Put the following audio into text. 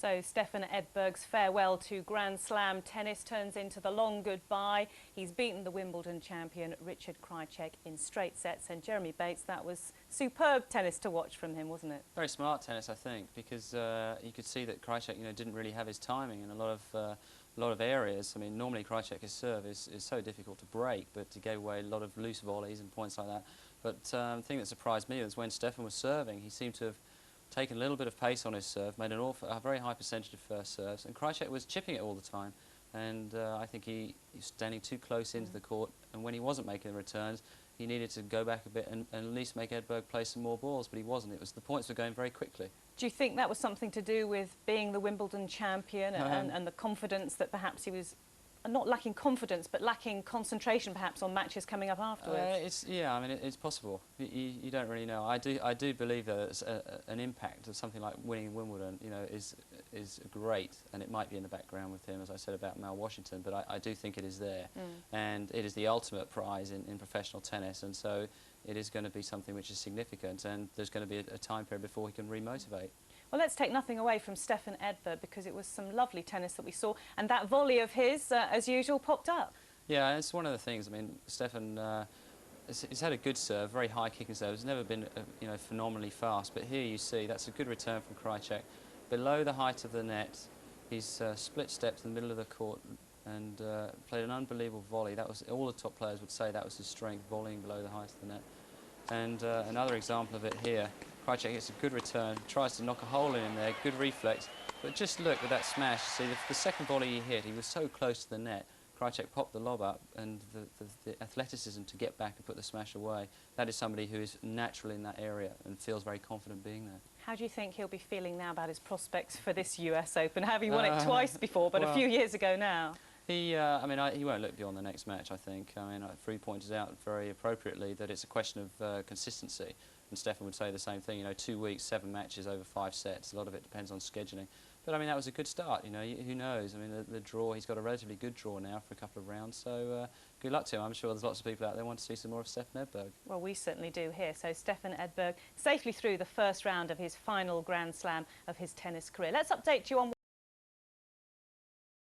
So Stefan Edberg's farewell to Grand Slam tennis turns into the long goodbye. He's beaten the Wimbledon champion Richard Krajicek in straight sets. And Jeremy Bates, that was superb tennis to watch from him, wasn't it? Very smart tennis, I think, because you could see that Krajicek, didn't really have his timing in a lot of areas. I mean, normally Krajicek's serve is so difficult to break, but he gave away a lot of loose volleys and points like that. But the thing that surprised me was when Stefan was serving, he seemed to have taken a little bit of pace on his serve, made a very high percentage of first serves, and Krajicek was chipping it all the time. And I think he was standing too close into the court, and when he wasn't making the returns, he needed to go back a bit and at least make Edberg play some more balls, but he wasn't. The points were going very quickly. Do you think that was something to do with being the Wimbledon champion and the confidence that perhaps he was not lacking confidence, but lacking concentration perhaps on matches coming up afterwards? It's possible. You don't really know. I do believe that an impact of something like winning Wimbledon, is great, and it might be in the background with him, as I said about Mal Washington, but I do think it is there. And it is the ultimate prize in professional tennis, and so it is going to be something which is significant, and there's going to be a time period before he can remotivate. Well, let's take nothing away from Stefan Edberg, because it was some lovely tennis that we saw, and that volley of his, as usual, popped up. Yeah, it's one of the things. I mean, Stefan, he's had a good serve, very high kicking serve. He's never been, phenomenally fast. But here you see that's a good return from Krajicek. Below the height of the net, he's split stepped in the middle of the court and played an unbelievable volley. That was all the top players would say that was his strength, volleying below the height of the net. And another example of it here. Krajicek gets a good return, tries to knock a hole in there, good reflex. But just look at that smash. See, the second volley he hit, he was so close to the net. Krajicek popped the lob up, and the athleticism to get back and put the smash away, that is somebody who is natural in that area and feels very confident being there. How do you think he'll be feeling now about his prospects for this US Open? Having won it twice before, but a few years ago now. He won't look beyond the next match, I think. Free pointed out very appropriately that it's a question of consistency. And Stefan would say the same thing, 2 weeks, 7 matches over 5 sets. A lot of it depends on scheduling. But, that was a good start, who knows? The draw, he's got a relatively good draw now for a couple of rounds. So, good luck to him. I'm sure there's lots of people out there who want to see some more of Stefan Edberg. Well, we certainly do here. So, Stefan Edberg safely through the first round of his final Grand Slam of his tennis career. Let's update you on